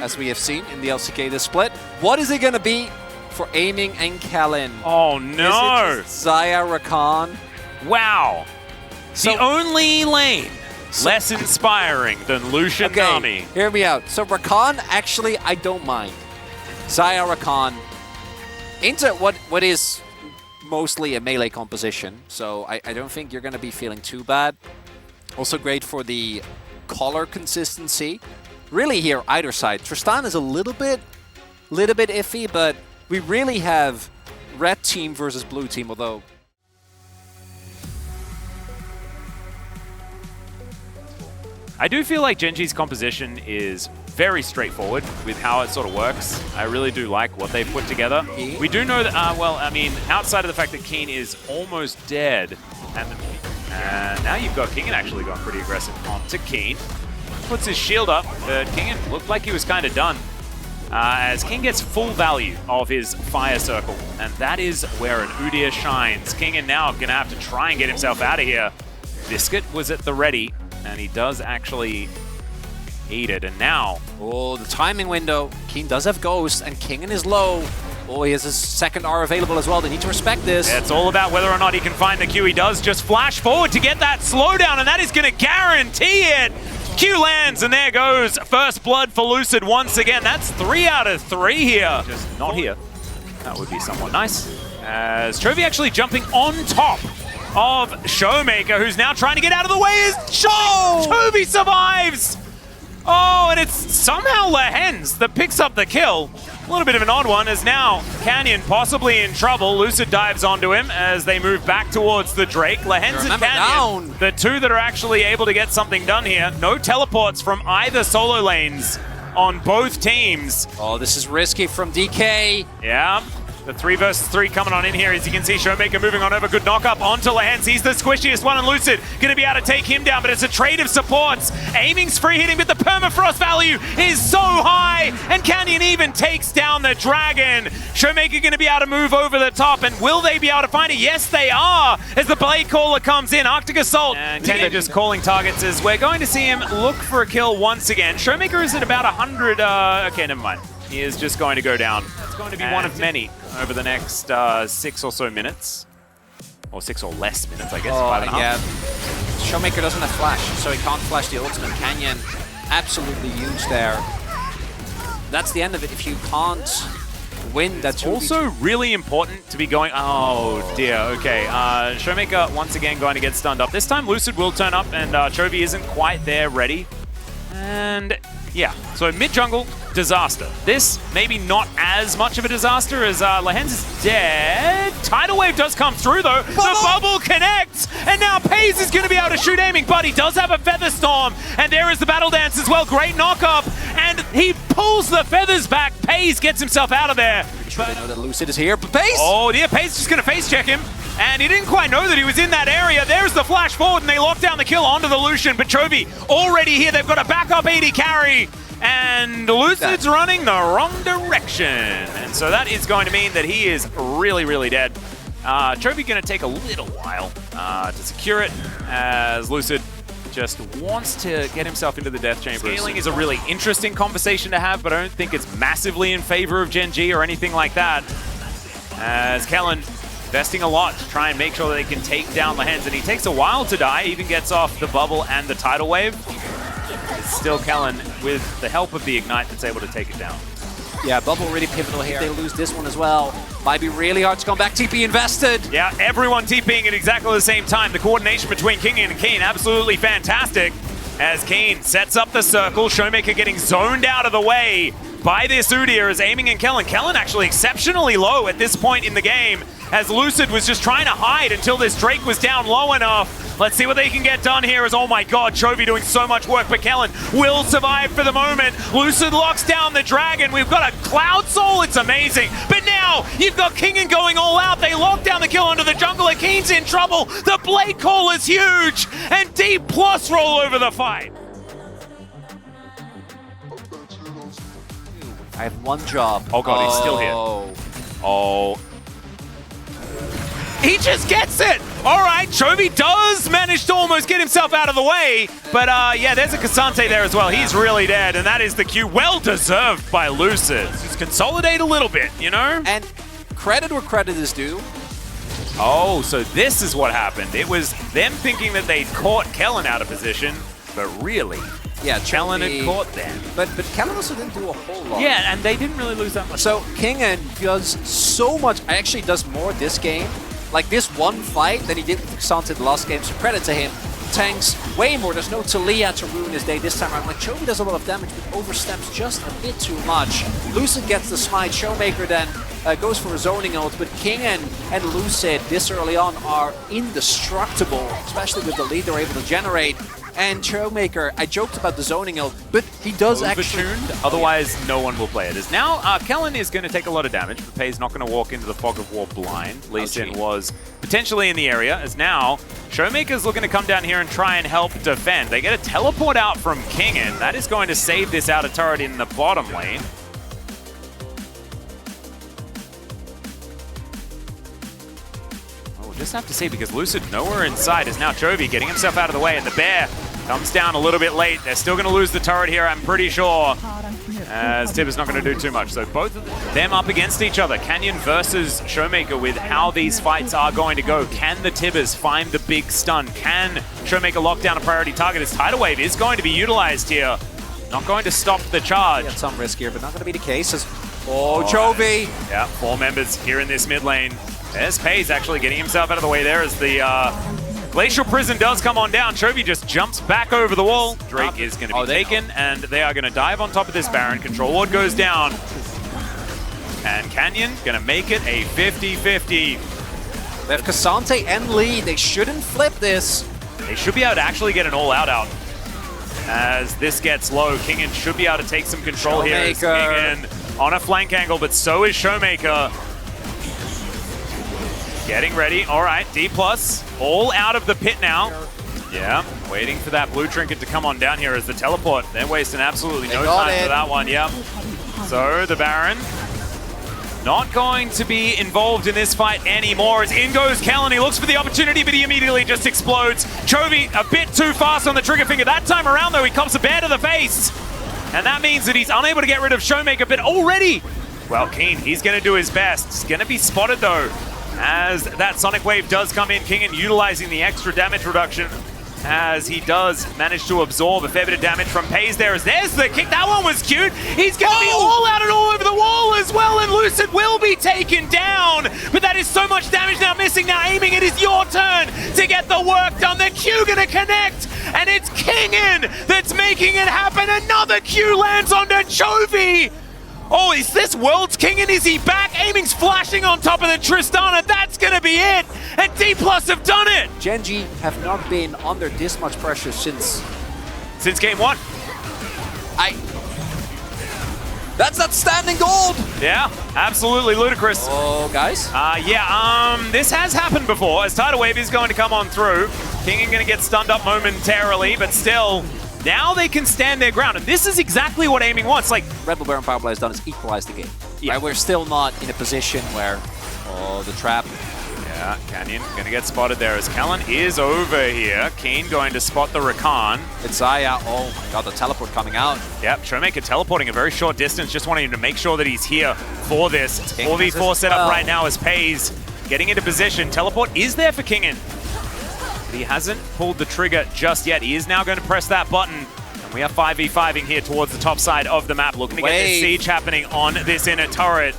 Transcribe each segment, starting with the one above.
as we have seen in the LCK this split. What is it going to be for Aiming and Kellen? Oh no! Is it just Xayah Rakan? Wow. So, the only lane less inspiring than Lucian Nami. Hear me out. So Rakan, actually, I don't mind. Xayah Rakan into what is mostly a melee composition, so I don't think you're going to be feeling too bad. Also great for the color consistency. Really here, either side. Tristan is a little bit iffy, but we really have red team versus blue team, although... I do feel like Gen.G's composition is very straightforward with how it sort of works. I really do like what they've put together. We do know that, well, I mean, outside of the fact that Keen is almost dead, and now you've got Kingen actually gone pretty aggressive onto Keen. Puts his shield up, but Kingen looked like he was kind of done. As King gets full value of his fire circle, and that is where an Udyr shines. Kingen now gonna have to try and get himself out of here. Biscuit was at the ready, and he does actually eat it, and now... Oh, the timing window. Keen does have Ghost, and Kingen is low. Oh, he has his second R available as well. They need to respect this. Yeah, it's all about whether or not he can find the Q. He does just flash forward to get that slowdown, and that is going to guarantee it. Q lands, and there goes first blood for Lucid once again. That's 3 out of 3 here. Just not here. That would be somewhat nice. As Chovy actually jumping on top of Showmaker, who's now trying to get out of the way as Chovy survives! Oh, and it's somehow Lehens that picks up the kill. A little bit of an odd one, as now Canyon possibly in trouble. Lucid dives onto him as they move back towards the Drake. Lehens and Canyon, the two that are actually able to get something done here. No teleports from either solo lanes on both teams. Oh, this is risky from DK. Yeah. The 3 versus 3 coming on in here. As you can see, Showmaker moving on over. Good knock up onto Lehens. He's the squishiest one, and Lucid going to be able to take him down, but it's a trade of supports. Aiming's free hitting, but the permafrost value is so high, and Canyon even takes down the Dragon. Showmaker going to be able to move over the top, and will they be able to find it? Yes, they are, as the Blade Caller comes in. Arctic Assault. And Canyon just calling targets as we're going to see him look for a kill once again. Showmaker is at about 100. Okay, never mind. He is just going to go down. It's going to be one of many over the next 6 or so minutes. Or 6 or less minutes, I guess. 5.5. Yeah. Showmaker doesn't have flash, so he can't flash the ultimate. Canyon, absolutely huge there. That's the end of it. If you can't win, that's also really important to be going... Oh, dear. Okay. Showmaker, once again, going to get stunned up. This time, Lucid will turn up, and Chovy isn't quite there ready. And... yeah, so mid-jungle, disaster. This, maybe not as much of a disaster as Lehens is dead. Tidal Wave does come through, though. The bubble connects, and now Pays is going to be able to shoot Aiming, but he does have a Feather Storm, and there is the Battle Dance as well. Great knock-up, and he pulls the feathers back. Pays gets himself out of there. Sure they know that Lucid is here, but Pays! Oh, yeah, Pays is just going to face check him. And he didn't quite know that he was in that area. There's the flash forward, and they lock down the kill onto the Lucian. But Chovy already here. They've got a backup AD carry. And Lucid's running the wrong direction. And so that is going to mean that he is really, really dead. Chovy going to take a little while to secure it, as Lucid just wants to get himself into the death chamber. Scaling is a really interesting conversation to have, but I don't think it's massively in favor of Gen.G or anything like that. As Kellen investing a lot to try and make sure that they can take down Lehens, and he takes a while to die, even gets off the bubble and the tidal wave. It's still Kellen, with the help of the Ignite, that's able to take it down. Yeah, bubble really pivotal here. If they lose this one as well, might be really hard to come back. TP invested. Yeah, everyone TPing at exactly the same time. The coordination between King and Keen, absolutely fantastic. As Keen sets up the circle, Showmaker getting zoned out of the way by this Udyr as Aiming and Kellen. Kellen actually exceptionally low at this point in the game, as Lucid was just trying to hide until this Drake was down low enough. Let's see what they can get done here as, oh my god, Chovy doing so much work, but Kellen will survive for the moment. Lucid locks down the Dragon. We've got a Cloud Soul, it's amazing. But now, you've got Kingen going all out. They lock down the kill onto the jungler. Keen's in trouble. The Blade Call is huge. And DPlus roll over the fight. I have one job. Oh god, he's still here. Oh. He just gets it! All right, Chovy does manage to almost get himself out of the way. But yeah, there's a Cassante there as well. He's really dead, and that is the Q. Well deserved by Lucid. Just consolidate a little bit, you know? And credit where credit is due. Oh, so this is what happened. It was them thinking that they'd caught Kellen out of position, but really, yeah, Kellen had caught them. But Kellen also didn't do a whole lot. Yeah, and they didn't really lose that much. So Kingen does so much, actually does more this game. Like this one fight than he did with Cassante the last game, so credit to him. Tanks way more. There's no Talia to ruin his day this time around. Like Chovy does a lot of damage, but oversteps just a bit too much. Lucid gets the smite. Showmaker then goes for a zoning ult, but Kingen and Lucid this early on are indestructible, especially with the lead they're able to generate. And Showmaker, I joked about the zoning ult, but he does actually... Otherwise, no one will play it. As now, Kellen is going to take a lot of damage, but Pei's not going to walk into the fog of war blind. Lee Sin was potentially in the area, as now Showmaker's looking to come down here and try and help defend. They get a teleport out from Kingen. That is going to save this outer turret in the bottom lane. Just have to see, because Lucid nowhere inside is now Chovy getting himself out of the way, and the bear comes down a little bit late. They're still going to lose the turret here, I'm pretty sure, as Tib is not going to do too much. So both of them up against each other. Canyon versus Showmaker with how these fights are going to go. Can the Tibbers find the big stun? Can Showmaker lock down a priority target? As Tidal Wave is going to be utilized here. Not going to stop the charge. Got some risk here, but not going to be the case. As, Chovy! Yeah, 4 members here in this mid lane. There's Pei's actually getting himself out of the way there as the Glacial Prison does come on down. Chovy just jumps back over the wall. Drake is going to be taken, and they are going to dive on top of this Baron. Control Ward goes down. And Canyon going to make it a 50-50. They have Cassante and Lee. They shouldn't flip this. They should be able to actually get an all-out out. As this gets low, Kingen should be able to take some control here. Kingen on a flank angle, but so is Showmaker. Getting ready. All right, DPlus all out of the pit now. Yeah, waiting for that blue trinket to come on down here as the teleport. They're wasting absolutely no time for that one. Yep. So the Baron not going to be involved in this fight anymore, as in goes Kellen. He looks for the opportunity, but he immediately just explodes. Chovy a bit too fast on the trigger finger. That time around, though, he cops a bear to the face. And that means that he's unable to get rid of Showmaker, but already, well, Keen, he's going to do his best. He's going to be spotted, though, as that Sonic Wave does come in. Kingen utilizing the extra damage reduction, as he does manage to absorb a fair bit of damage from Pei's there. As there's the kick. That one was cute. He's going to be all out and all over the wall as well, and Lucid will be taken down. But that is so much damage now missing. Now aiming, it is your turn to get the work done. The Q going to connect, and it's Kingen that's making it happen. Another Q lands onto Chovy. Oh, is this World's King, and is he back? Aiming's flashing on top of the Tristana. That's going to be it. And DPlus have done it. Gen.G have not been under this much pressure since game 1. That's outstanding gold. Yeah, absolutely ludicrous. Oh, guys. This has happened before, as Tidal Wave is going to come on through. Kingen going to get stunned up momentarily, but still, now they can stand their ground, and this is exactly what Aiming wants. Like, Red Bull Baron Power Play has done is equalize the game. Yeah. Right? We're still not in a position where, the trap. Yeah, Canyon going to get spotted there as Kellen is over here. Keen going to spot the Rakan. It's Zaya. Oh my god, the teleport coming out. Yep, Showmaker teleporting a very short distance, just wanting to make sure that he's here for this. 4v4 setup right now as Pei's getting into position. Teleport is there for Kingen, but he hasn't pulled the trigger just yet. He is now going to press that button, and we are 5v5ing here towards the top side of the map, looking to get this siege happening on this inner turret.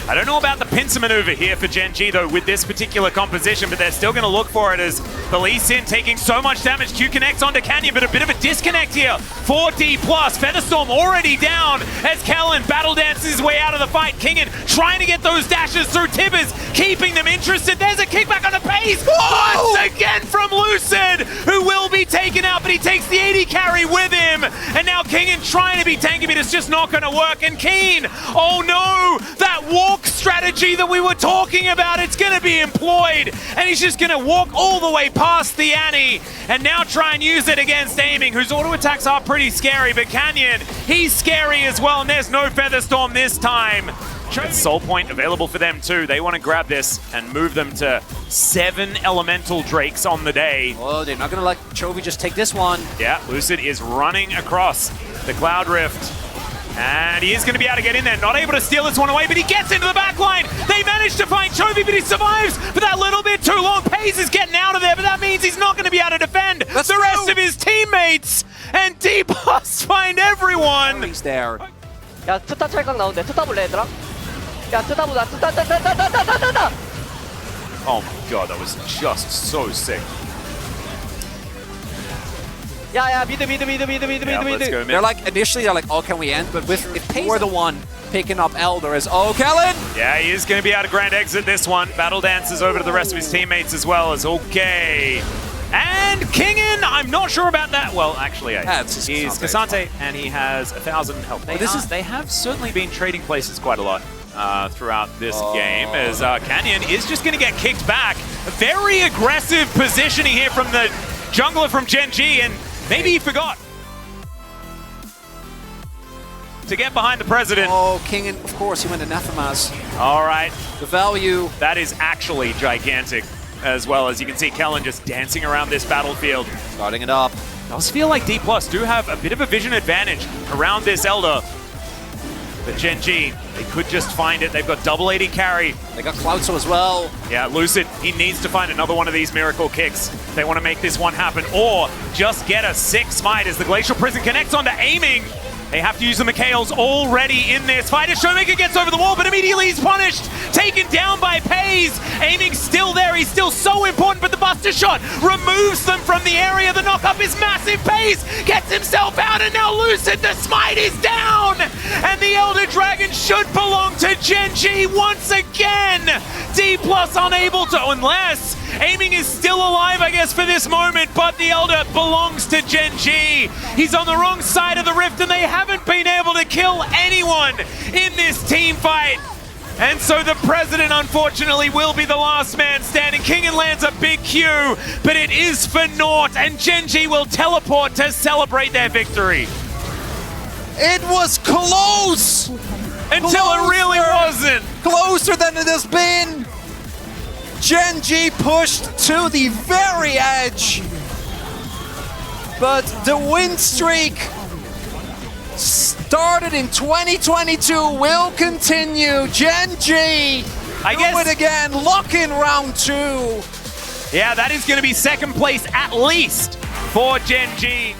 I don't know about the pincer maneuver here for Gen.G, though, with this particular composition, but they're still going to look for it as the Lee Sin taking so much damage. Q connects onto Canyon, but a bit of a disconnect here for DPlus. Featherstorm already down as Kellen battle dances his way out of the fight. Kingen trying to get those dashes through Tibbers, keeping them interested. There's a kickback on the Pei's once again from Lucid, who will be taken out, but he takes the 80 carry with him. And now Kingen trying to be tanky, but it's just not going to work. And Keen, oh no, that walk strategy that we were talking about, it's going to be employed, and he's just going to walk all the way past the Annie and now try and use it against Aiming, whose auto attacks are pretty scary, but Canyon, he's scary as well, and there's no Featherstorm this time. Soul Point available for them too. They want to grab this and move them to 7 elemental drakes on the day. Oh, they're not going to let Chovy just take this one. Yeah, Lucid is running across the Cloud Rift. And he is going to be able to get in there. Not able to steal this one away, but he gets into the back line. They manage to find Chovy, but he survives for that little bit too long. Paze is getting out of there, but that means he's not going to be able to defend the rest of his teammates. And DPlus find everyone. He's there. 야, 트타 찰각 나오는데 트타 볼래 얘들아? 야, 트타 보자. 트타. Oh my god, that was just so sick. 야, 미드. Yeah, let's go mid. They're like, initially they're like, oh, can we end? But with if Paze were the one picking up Elder as, oh, Kellen! Yeah, he is going to be able to grand exit this one. Battle dances over to the rest of his teammates as well as okay. And Kingen, I'm not sure about that. Well, actually, he's Cassante, and he has 1,000 health. They have certainly been trading places quite a lot throughout this game, as Canyon is just going to get kicked back. A very aggressive positioning here from the jungler from Gen G, and maybe he forgot to get behind the president. Oh, Kingen, of course, he went anathemas. All right. The value. That is actually gigantic. As well as you can see Kellen just dancing around this battlefield. Starting it up. It does feel like DPlus do have a bit of a vision advantage around this Elder. But Gen G, they could just find it. They've got double AD carry. They got Cloudso as well. Yeah, Lucid, he needs to find another one of these miracle kicks. They want to make this one happen, or just get a 6 smite as the Glacial Prison connects onto aiming. They have to use the Mikhails already in this fight as Showmaker gets over the wall, but immediately he's punished. Taken down by Paze. Aiming still there. He's still so important, but the Buster Shot removes them from the area. The knock-up is massive. Paze gets himself out, and now Lucid, the smite is down. And the Elder Dragon should belong to Gen G once again. DPlus unable to, unless aiming is still alive, I guess, for this moment, but the Elder belongs to Gen G. He's on the wrong side of the rift, and they haven't been able to kill anyone in this team fight. And so the president, unfortunately, will be the last man standing. Kingen lands a big Q, but it is for naught, and Gen G will teleport to celebrate their victory. It was close! Until it really wasn't. Closer than it has been. Gen G pushed to the very edge. But the win streak started in 2022 will continue. Gen G do it again, lock in round 2. Yeah, that is going to be second place at least for Gen G.